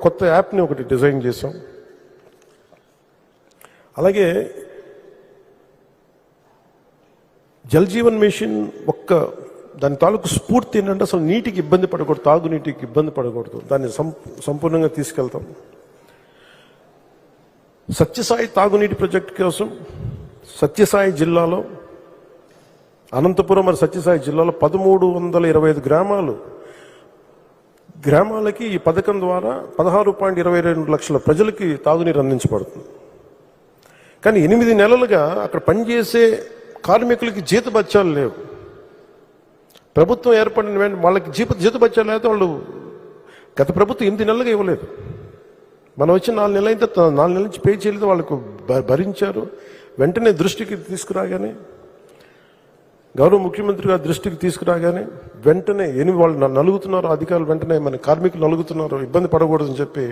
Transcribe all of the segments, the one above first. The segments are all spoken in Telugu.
కొత్త యాప్ని ఒకటి డిజైన్ చేసాం. అలాగే జల్ జీవన్ మిషన్ దాని తాలూకు స్ఫూర్తి ఏంటంటే అసలు నీటికి ఇబ్బంది పడకూడదు, తాగునీటికి ఇబ్బంది పడకూడదు, దాన్ని సంపూర్ణంగా తీసుకెళ్తాం. సత్యసాయి తాగునీటి ప్రాజెక్టు కోసం సత్యసాయి జిల్లాలో, అనంతపురం మరి సత్యసాయి జిల్లాలో 1325 గ్రామాలకి ఈ పథకం ద్వారా 16.22 లక్షల ప్రజలకి తాగునీరు అందించబడుతుంది. కానీ 8 నెలలుగా అక్కడ పనిచేసే కార్మికులకి జీతభత్యాలు లేవు. ప్రభుత్వం ఏర్పడిన వెంటనే వాళ్ళకి జీతభత్యాలు అయితే వాళ్ళు గత ప్రభుత్వం 8 నెలలుగా ఇవ్వలేదు. మనం వచ్చి 4 నెలలు అయితే 4 నెలల నుంచి పే చేయలేదు, వాళ్ళకు భరించారు. వెంటనే దృష్టికి తీసుకురాగానే, గౌరవ ముఖ్యమంత్రి గారి దృష్టికి తీసుకురాగానే వెంటనే వాళ్ళు నలుగుతున్నారు అధికారులు, వెంటనే మన కార్మికులు నలుగుతున్నారు, ఇబ్బంది పడకూడదని చెప్పి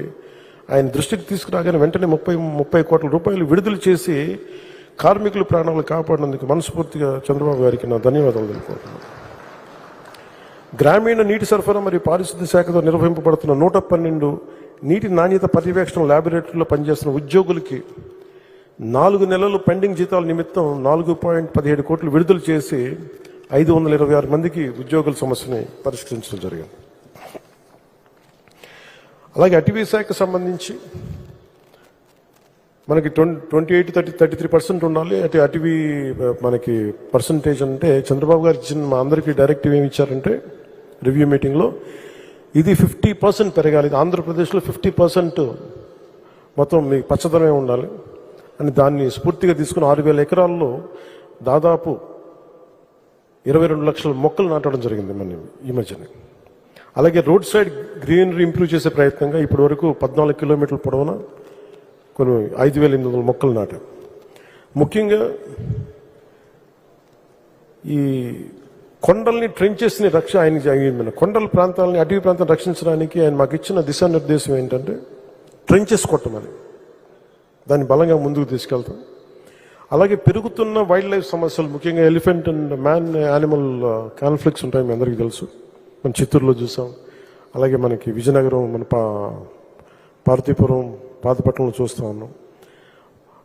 ఆయన దృష్టికి తీసుకురాగానే వెంటనే 30 కోట్ల రూపాయలు విడుదల చేసి కార్మికుల ప్రాణాలు కాపాడినందుకు మనస్ఫూర్తిగా చంద్రబాబు గారికి నా ధన్యవాదాలు తెలుపుకుంటున్నాను. గ్రామీణ నీటి సరఫరా మరియు పారిశుద్ధ్య శాఖతో నిర్వహింపబడుతున్న 112 నీటి నాణ్యత పర్యవేక్షణ ల్యాబొరేటరీలో పనిచేస్తున్న ఉద్యోగులకి 4 నెలలు పెండింగ్ జీతాల నిమిత్తం 4.17 కోట్లు విడుదల చేసి 526 మందికి ఉద్యోగుల సమస్యని పరిష్కరించడం జరిగింది. అలాగే అటవీ శాఖకు సంబంధించి మనకి 28-33% ఉండాలి. అటవీ మనకి పర్సంటేజ్ అంటే చంద్రబాబు గారు ఇచ్చిన మా అందరికీ డైరెక్టివ్ ఏమి ఇచ్చారంటే రివ్యూ మీటింగ్లో ఇది 50% పెరగాలి. ఆంధ్రప్రదేశ్లో 50% మొత్తం మీ పచ్చదనమే ఉండాలి అని దాన్ని స్ఫూర్తిగా తీసుకుని 6,000 ఎకరాల్లో దాదాపు 22 లక్షల మొక్కలు నాటడం జరిగింది మన ఈ మధ్యనే. అలాగే రోడ్ సైడ్ గ్రీనరీ ఇంప్రూవ్ చేసే ప్రయత్నంగా ఇప్పటి వరకు 14 కిలోమీటర్ల పొడవున కొన్ని 5,800 మొక్కలు నాటాం. ముఖ్యంగా ఈ కొండల్ని ట్రెంచెస్ని ఆయన కొండల ప్రాంతాలని, అటవీ ప్రాంతాన్ని రక్షించడానికి ఆయన మాకు ఇచ్చిన దిశానిర్దేశం ఏంటంటే ట్రెంచెస్ కొట్టమని, దాన్ని బలంగా ముందుకు తీసుకెళ్తాం. అలాగే పెరుగుతున్న వైల్డ్ లైఫ్ సమస్యలు, ముఖ్యంగా elephant and man animal conflicts ఉంటాయి, మీ అందరికీ తెలుసు. మనం చిత్తూరులో చూసాం, అలాగే మనకి విజయనగరం, మన పార్వతీపురం, పాతపట్నంలో చూస్తూ ఉన్నాం.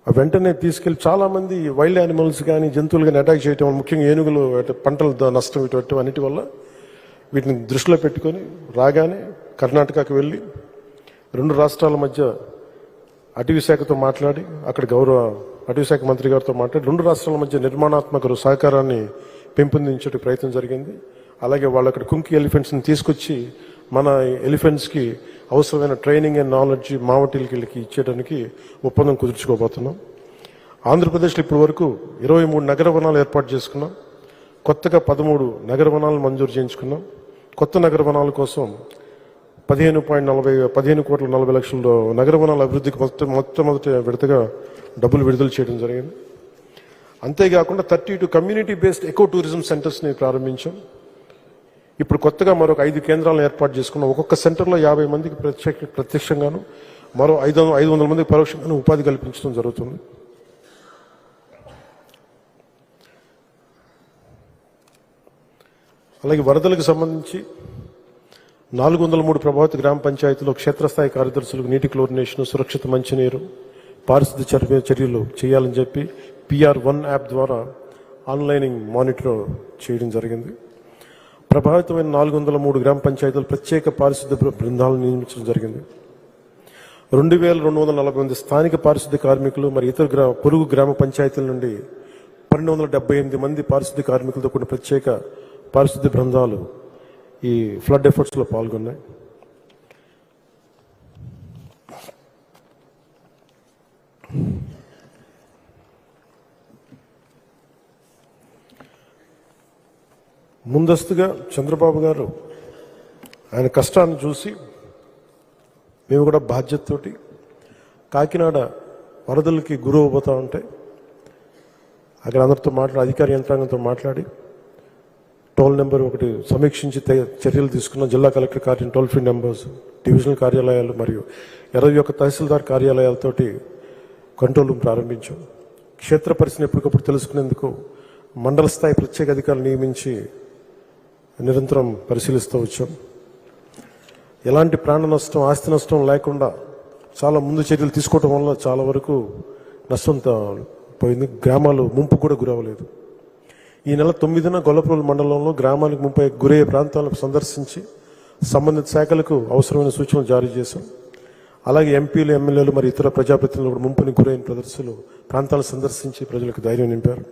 వెంటనే తీసుకెళ్ళి చాలామంది వైల్డ్ యానిమల్స్ కానీ జంతువులు కానీ అటాక్ చేయటం వల్ల, ముఖ్యంగా ఏనుగులు పంటల నష్టం ఇటు అన్నిటి వల్ల వీటిని దృష్టిలో పెట్టుకొని రాగానే కర్ణాటకకు వెళ్ళి 2 రాష్ట్రాల మధ్య అటవీ శాఖతో మాట్లాడి, అక్కడ గౌరవ అటవీ శాఖ మంత్రి గారితో మాట్లాడి 2 రాష్ట్రాల మధ్య నిర్మాణాత్మక సహకారాన్ని పెంపొందించే ప్రయత్నం జరిగింది. అలాగే వాళ్ళు అక్కడ కుంకి ఎలిఫెంట్స్ని తీసుకొచ్చి మన ఎలిఫెంట్స్కి అవసరమైన ట్రైనింగ్ అండ్ నాలెడ్జ్ మావటిలకి ఇచ్చేయడానికి ఒప్పందం కుదుర్చుకోబోతున్నాం. ఆంధ్రప్రదేశ్లో ఇప్పటి వరకు 23 నగర వనాలు ఏర్పాటు చేసుకున్నాం. కొత్తగా 13 నగర వనాలు మంజూరు చేయించుకున్నాం. కొత్త నగర వనాల కోసం 15 కోట్ల 40 లక్షల నగర వనాల అభివృద్ధికి మొట్టమొదటి విడతగా డబ్బులు విడుదల చేయడం జరిగింది. అంతేకాకుండా 32 కమ్యూనిటీ బేస్డ్ ఎకో టూరిజం సెంటర్స్ని ప్రారంభించాం. ఇప్పుడు కొత్తగా మరొక 5 కేంద్రాలను ఏర్పాటు చేసుకున్నాం. ఒక్కొక్క సెంటర్లో 50 మందికి ప్రత్యక్షంగాను, మరో 500 మందికి పరోక్షంగాను ఉపాధి కల్పించడం జరుగుతుంది. అలాగే వరదలకు సంబంధించి 403 ప్రభావిత గ్రామ పంచాయతీలో క్షేత్రస్థాయి కార్యదర్శులకు నీటి క్లోరినేషన్, సురక్షిత మంచినీరు, పారిశుద్ధ్య చర్యలు చేయాలని చెప్పి PR1 యాప్ ద్వారా ఆన్లైనింగ్ మానిటర్ చేయడం జరిగింది. ప్రభావితమైన 403 గ్రామ పంచాయతీలు ప్రత్యేక పారిశుద్ధ్య బృందాలను నియమించడం జరిగింది. 2240 స్థానిక పారిశుద్ధ్య కార్మికులు మరి ఇతర పొరుగు గ్రామ పంచాయతీల నుండి 1278 మంది పారిశుద్ధ్య కార్మికులతో కూడిన ప్రత్యేక పారిశుద్ధ్య బృందాలు ఈ ఫ్లడ్ ఎఫర్ట్స్లో పాల్గొన్నాయి. ముందస్తుగా చంద్రబాబు గారు ఆయన కష్టాన్ని చూసి మేము కూడా బాధ్యతతోటి కాకినాడ వరదలకి గురవబోతూ ఉంటే అక్కడ అందరితో అధికార యంత్రాంగంతో మాట్లాడి టోల్ నెంబర్ ఒకటి సమీక్షించి చర్యలు తీసుకున్న జిల్లా కలెక్టర్ కార్యాలయం టోల్ ఫ్రీ నెంబర్స్, డివిజనల్ కార్యాలయాలు మరియు 21 తహసీల్దార్ కార్యాలయాలతోటి కంట్రోల్ రూమ్ ప్రారంభించాం. క్షేత్ర పరిస్థితిని ఎప్పటికప్పుడు తెలుసుకునేందుకు మండల స్థాయి ప్రత్యేక అధికారులు నియమించి నిరంతరం పరిశీలిస్తూ వచ్చాం. ఎలాంటి ప్రాణ నష్టం, ఆస్తి నష్టం లేకుండా చాలా ముందు చర్యలు తీసుకోవడం వల్ల చాలా వరకు నష్టం పోయింది. గ్రామాలు ముంపు కూడా గురవలేదు. ఈ నెల 9న గొల్లప్రోలు మండలంలో గ్రామానికి ముంపై గురయ్యే ప్రాంతాలను సందర్శించి సంబంధిత శాఖలకు అవసరమైన సూచనలు జారీ చేశాం. అలాగే ఎంపీలు, ఎమ్మెల్యేలు మరి ఇతర ప్రజాప్రతినిధులు కూడా ముంపుని గురైన ప్రదర్శనలు ప్రాంతాలను సందర్శించి ప్రజలకు ధైర్యం నింపారు.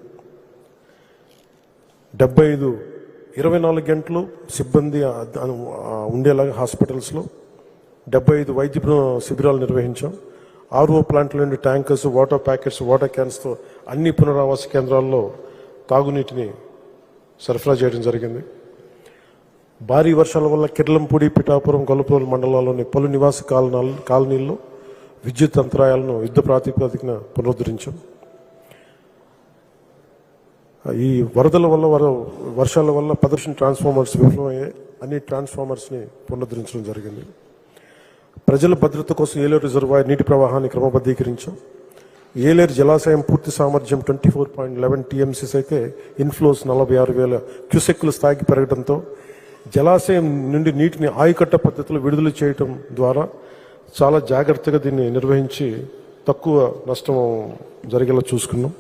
24 గంటలు సిబ్బంది ఉండేలాగా హాస్పిటల్స్లో 75 వైద్య శిబిరాలు నిర్వహించాం. ఆర్ఓ ప్లాంట్ల నుండి ట్యాంకర్స్, వాటర్ ప్యాకెట్స్, వాటర్ క్యాన్స్తో అన్ని పునరావాస కేంద్రాల్లో తాగునీటిని సరఫరా చేయడం జరిగింది. భారీ వర్షాల వల్ల కిర్లంపూడి, పిఠాపురం, గొల్లప్రోలు మండలాల్లోని పలు నివాస కాలనీల్లో విద్యుత్ అంతరాయాలను యుద్ధ ప్రాతిపదికన పునరుద్ధరించాం. ఈ వరదల వల్ల వర్షాల వల్ల 10 ట్రాన్స్ఫార్మర్స్ విఫలమయ్యాయి. అన్ని ట్రాన్స్ఫార్మర్స్ని పునరుద్ధరించడం జరిగింది. ప్రజల భద్రత కోసం ఏలేరు రిజర్వాయర్ నీటి ప్రవాహాన్ని క్రమబద్ధీకరించాం. ఏలేరు జలాశయం పూర్తి సామర్థ్యం 24.11 TMCs అయితే ఇన్ఫ్లోస్ 46,000 క్యూసెక్కుల స్థాయికి పెరగడంతో జలాశయం నుండి నీటిని ఆయుకట్ట పద్ధతిలో విడుదల చేయడం ద్వారా చాలా జాగ్రత్తగా దీన్ని నిర్వహించి తక్కువ నష్టం జరిగేలా చూసుకున్నాం.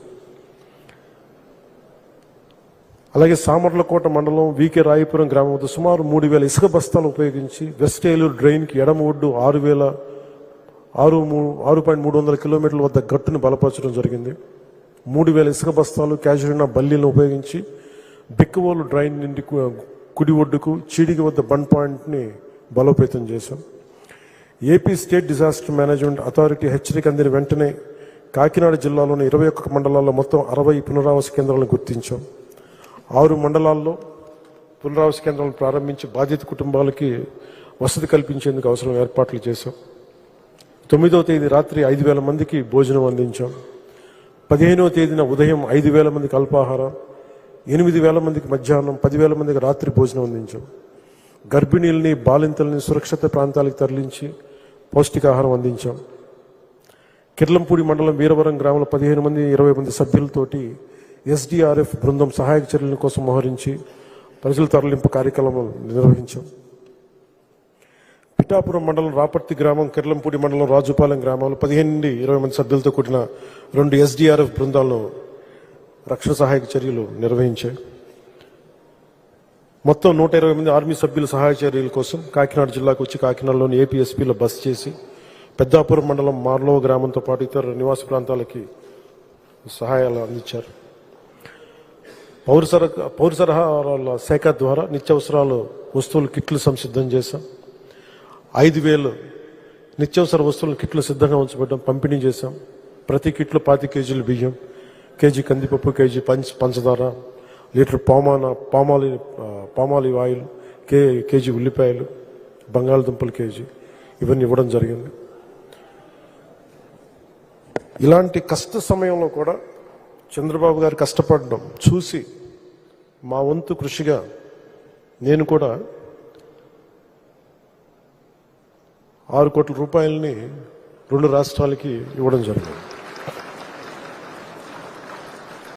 అలాగే సామర్లకోట మండలం వీకే రాయపురం గ్రామం వద్ద సుమారు 3,000 ఇసుక బస్తాలు ఉపయోగించి వెస్ట్ ఏలూరు డ్రైన్కి ఎడమ ఒడ్డు 6,300 కిలోమీటర్ల వద్ద గట్టును బలపరచడం జరిగింది. 3,000 ఇసుక బస్తాలు, క్యాజురినా బల్లీలను ఉపయోగించి బిక్కవోలు డ్రైన్ నుండి కుడి ఒడ్డుకు చీడిగి వద్ద బండ్ పాయింట్ని బలోపేతం చేశాం. AP state disaster management authority హెచ్చరిక అందిన వెంటనే కాకినాడ జిల్లాలోని 21 మండలాల్లో మొత్తం 60 పునరావాస కేంద్రాలను గుర్తించాం. 6 మండలాల్లో పునరావాస కేంద్రాలను ప్రారంభించి బాధిత కుటుంబాలకి వసతి కల్పించేందుకు అవసరం ఏర్పాట్లు చేశాం. 9వ తేదీ రాత్రి 5,000 మందికి భోజనం అందించాం. 15వ తేదీన ఉదయం 5,000 మందికి అల్పాహారం, 8,000 మందికి మధ్యాహ్నం, 10,000 మందికి రాత్రి భోజనం అందించాం. గర్భిణీల్ని, బాలింతల్ని సురక్షిత ప్రాంతాలకు తరలించి పౌష్టికాహారం అందించాం. కిర్లంపూడి మండలం వీరవరం గ్రామంలో 15 మంది 20 మంది సభ్యులతోటి SDRF బృందం సహాయక చర్యల కోసం మోహరించి ప్రజల తరలింపు కార్యక్రమం నిర్వహించాం. పిఠాపురం మండలం రాపర్తి గ్రామం, కిర్లంపూడి మండలం రాజుపాలెం గ్రామంలో 15 నుండి 20 మంది సభ్యులతో కూడిన 2 SDRF బృందాలను రక్షణ సహాయక చర్యలు నిర్వహించాయి. మొత్తం 120 మంది ఆర్మీ సభ్యుల సహాయ చర్యల కోసం కాకినాడ జిల్లాకు వచ్చి కాకినాడలోని APSPలో బస్ చేసి పెద్దాపురం మండలం మార్లో గ్రామంతో పాటు ఇతర నివాస ప్రాంతాలకి సహాయాలు అందించారు. పౌర సరఫరాల శాఖ ద్వారా నిత్యావసరాలు వస్తువులు కిట్లు సంసిద్ధం చేశాం. 5,000 నిత్యావసర వస్తువుల కిట్లు సిద్ధంగా ఉంచబడ్డం, పంపిణీ చేశాం. ప్రతి కిట్లో 5 కేజీలు బియ్యం, కేజీ కందిపప్పు, కేజీ పంచదార, లీటర్ పామాలివ్ ఆయిల్, కేజీ ఉల్లిపాయలు, బంగాళదుంపలు కేజీ, ఇవన్నీ ఇవ్వడం జరిగింది. ఇలాంటి కష్ట సమయంలో కూడా చంద్రబాబు గారు కష్టపడడం చూసి మా వంతు కృషిగా నేను కూడా 6 కోట్ల రూపాయలని 2 రాష్ట్రాలకి ఇవ్వడం జరిగింది.